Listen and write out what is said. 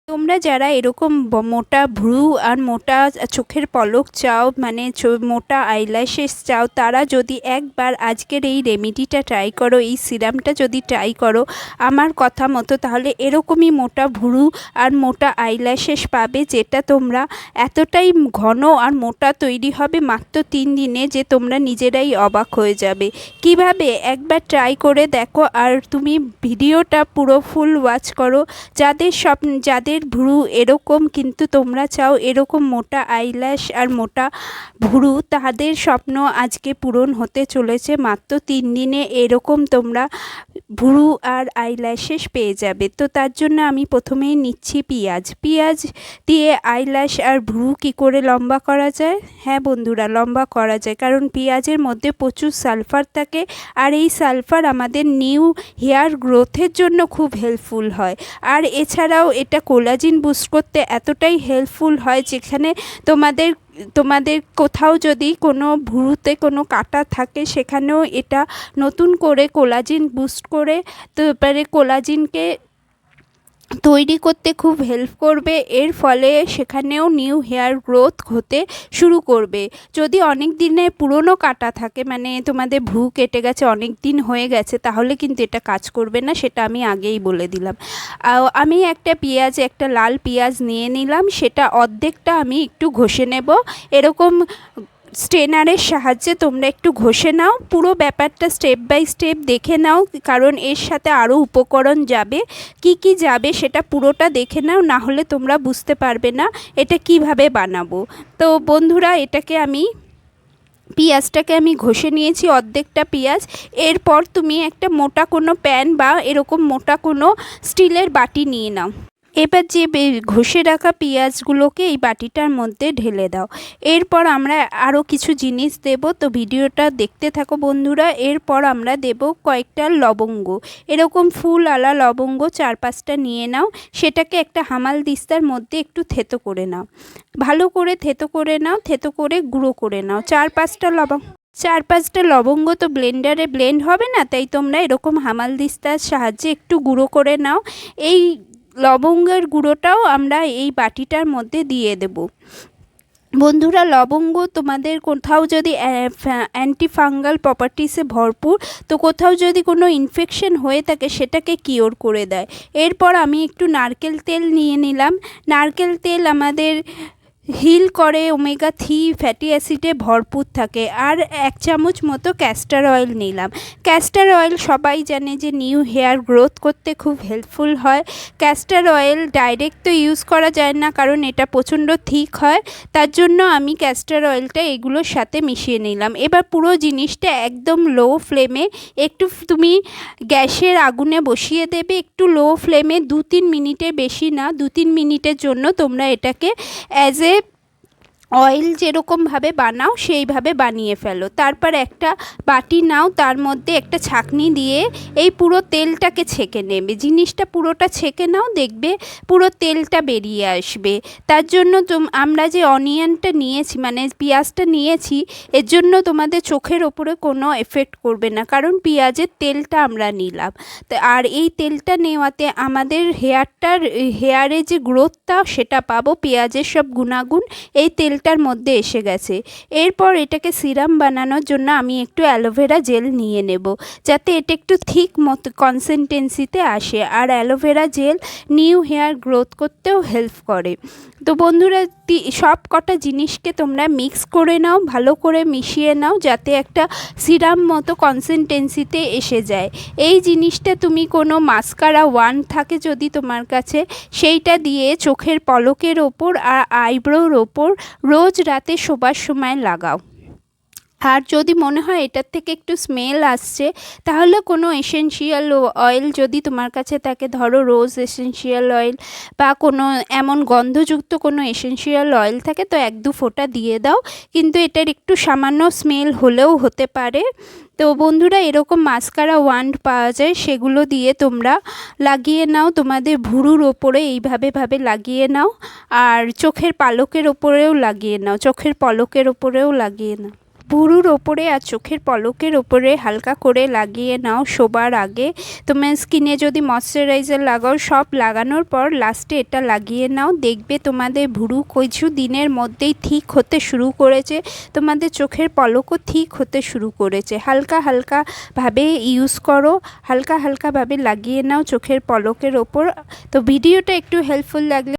তোমরা যারা এরকম মোটা ভ্রু আর মোটা চোখের পলক চাও, মানে মোটা আইল্যাশেস চাও, তারা যদি একবার আজকের এই রেমেডিটা ট্রাই করো, এই সিরামটা যদি ট্রাই করো আমার কথা মতো, তাহলে এরকমই মোটা ভ্রু আর মোটা আইল্যাশেস পাবে, যেটা তোমরা এতটাই ঘন আর মোটা তৈরি হবে মাত্র 3 দিনে যে তোমরা নিজেরাই অবাক হয়ে যাবে। কিভাবে একবার ট্রাই করে দেখো, আর তুমি ভিডিওটা পুরো ফুল ওয়াচ করো। যাদের ভ্রু এরকম কিন্তু তোমরা চাও এরকম মোটা আইল্যাশ আর মোটা ভ্রু, তাদের স্বপ্ন আজকে পূরণ হতে চলেছে। মাত্র 3 দিনে এরকম তোমরা ভ্রু আর আইল্যাশেস পেয়ে যাবে। তো তার জন্য আমি প্রথমেই নিচ্ছি পেঁয়াজ দিয়ে আইল্যাশ আর ভ্রু কী করে লম্বা করা যায়। হ্যাঁ বন্ধুরা, লম্বা করা যায়, কারণ পেঁয়াজের মধ্যে প্রচুর সালফার থাকে, আর এই সালফার আমাদের নিউ হেয়ার গ্রোথের জন্য খুব হেল্পফুল হয়। আর এছাড়াও এটা কোলাজিন বুস্ট করতে এতটাই হেল্পফুল হয়, যেখানে তোমাদের কোথাও যদি কোনো ভ্রুতে কোনো কাটা থাকে, সেখানেও এটা নতুন করে কোলাজিন বুস্ট করে তারপরে কোলাজিনকে তৈরি করতে খুব হেল্প করবে। এর ফলে সেখানেও নিউ হেয়ার গ্রোথ হতে শুরু করবে। যদি অনেক দিনের পুরনো কাটা থাকে, মানে তোমাদের ভ্রু কেটে গেছে, অনেক দিন হয়ে গেছে, তাহলে কিন্তু এটা কাজ করবে না, সেটা আমি আগেই বলে দিলাম। আমি একটা লাল পেঁয়াজ নিয়ে নিলাম, সেটা অর্ধেকটা আমি একটু ঘষে নেব। এরকম স্ট্রেনারের সাহায্যে তোমরা একটু ঘষে নাও, পুরো ব্যাপারটা স্টেপ বাই স্টেপ দেখে নাও, কারণ এর সাথে আরও উপকরণ যাবে। কি কি যাবে সেটা পুরোটা দেখে নাও, না হলে তোমরা বুঝতে পারবে না এটা কিভাবে বানাবো। তো বন্ধুরা, পেঁয়াজটাকে আমি ঘষে নিয়েছি, অর্ধেকটা পেঁয়াজ। এরপর তুমি একটা মোটা কোনো প্যান বা এরকম মোটা কোনো স্টিলের বাটি নিয়ে নাও। এবার যে ঘষে রাখা পেঁয়াজগুলোকে এই বাটিটার মধ্যে ঢেলে দাও। এরপর আমরা আরও কিছু জিনিস দেব, তো ভিডিওটা দেখতে থাকো বন্ধুরা। এরপর আমরা দেব কয়েকটা লবঙ্গ, এরকম ফুল আলা লবঙ্গ 4-5টা নিয়ে নাও। সেটাকে একটা হামাল দিস্তার মধ্যে একটু থেতো করে নাও, ভালো করে থেতো করে নাও, থেতো করে গুঁড়ো করে নাও। 4-5টা লবঙ্গ তো ব্লেন্ডারে ব্লেন্ড হবে না, তাই তোমরা এরকম হামাল দিস্তার সাহায্যে একটু গুঁড়ো করে নাও। এই লবঙ্গের গুঁড়োটাও আমরা এই বাটিটার মধ্যে দিয়ে দেব। বন্ধুরা, লবঙ্গ তোমাদের কোথাও যদি অ্যান্টি ফাঙ্গাল প্রপার্টিসে ভরপুর, তো কোথাও যদি কোনো ইনফেকশন হয়ে থাকে সেটাকে কিওর করে দেয়। এরপর আমি একটু নারকেল তেল নিয়ে নিলাম। নারকেল তেল আমাদের হিল করে, ওমেগা 3 ফ্যাটি অ্যাসিডে ভরপুর থাকে। আর 1 চামচ মতো ক্যাস্টর অয়েল নিলাম। ক্যাস্টর অয়েল সবাই জানে যে নিউ হেয়ার গ্রোথ করতে খুব হেল্পফুল হয়। ক্যাস্টর অয়েল ডাইরেক্ট তো ইউজ করা যায় না, কারণ এটা প্রচণ্ড থিক হয়, তার জন্য আমি ক্যাস্টর অয়েলটা এগুলোর সাথে মিশিয়ে নিলাম। এবার পুরো জিনিসটা একদম লো ফ্লেমে একটু তুমি গ্যাসের আগুনে বসিয়ে দেবে, একটু লো ফ্লেমে 2-3 মিনিটের বেশি না, 2-3 মিনিটের জন্য তোমরা এটাকে অ্যাজ এ অয়েল যেরকমভাবে বানাও সেইভাবে বানিয়ে ফেলো। তারপর একটা বাটি নাও, তার মধ্যে একটা ছাঁকনি দিয়ে এই পুরো তেলটাকে ছেঁকে নেবে। জিনিসটা পুরোটা ছেঁকে নাও, দেখবে পুরো তেলটা বেরিয়ে আসবে। তার জন্য আমরা যে অনিয়নটা নিয়েছি, মানে পেঁয়াজটা নিয়েছি, এর জন্য তোমাদের চোখের ওপরে কোনো এফেক্ট করবে না, কারণ পেঁয়াজের তেলটা আমরা নিলাম। আর এই তেলটা নেওয়াতে আমাদের হেয়ারে যে গ্রোথটা সেটা পাবো। পেঁয়াজের সব গুণাগুণ এই তেলটার মধ্যে এসে গেছে। এরপর এটাকে সিরাম বানানোর জন্য আমি একটু অ্যালোভেরা জেল নিয়ে নেব, যাতে এটা একটু থিক মতো কনসিস্টেন্সিতে আসে। আর aloe vera gel new hair growth করতেও হেল্প করে। তো বন্ধুরা, সব কটা জিনিসকে তোমরা মিক্স করে নাও, ভালো করে মিশিয়ে নাও, যাতে একটা সিরাম মতো কনসিস্টেন্সিতে এসে যায়। এই জিনিসটা তুমি কোনো মাস্কারা ওয়ান থাকে যদি তোমার কাছে, সেইটা দিয়ে চোখের পলকের ওপর আর আইব্রোর ওপর রোজ রাতে শোবার সময় লাগাও। আর যদি মনে হয় এটার থেকে একটু স্মেল আসছে, তাহলে কোনো এসেনশিয়াল অয়েল যদি তোমার কাছে থাকে, ধরো রোজ এসেনশিয়াল অয়েল বা কোনো এমন গন্ধযুক্ত কোনো এসেনশিয়াল অয়েল থাকে, তো 1-2 ফোঁটা দিয়ে দাও, কিন্তু এটার একটু সামান্য স্মেল হলেও হতে পারে। তো বন্ধুরা, এরকম মাস্কারা ওয়ান্ড পাওয়া যায়, সেগুলো দিয়ে তোমরা লাগিয়ে নাও, তোমাদের ভুরুর ওপরে এইভাবে লাগিয়ে নাও, আর চোখের পলকের ওপরেও লাগিয়ে নাও। ভুরুর ওপরে আর চোখের পলকের ওপরে হালকা করে লাগিয়ে নাও শোবার আগে। তোমার স্কিনে যদি ময়শ্চারাইজার লাগাও, সব লাগানোর পর লাস্টে এটা লাগিয়ে নাও। দেখবে তোমাদের ভুরু কিছু দিনের মধ্যেই ঠিক হতে শুরু করেছে, তোমাদের চোখের পলকও ঠিক হতে শুরু করেছে। হালকা হালকাভাবে ইউজ করো, হালকা হালকাভাবে লাগিয়ে নাও চোখের পলকের ওপর। তো ভিডিওটা একটু হেল্পফুল লাগলে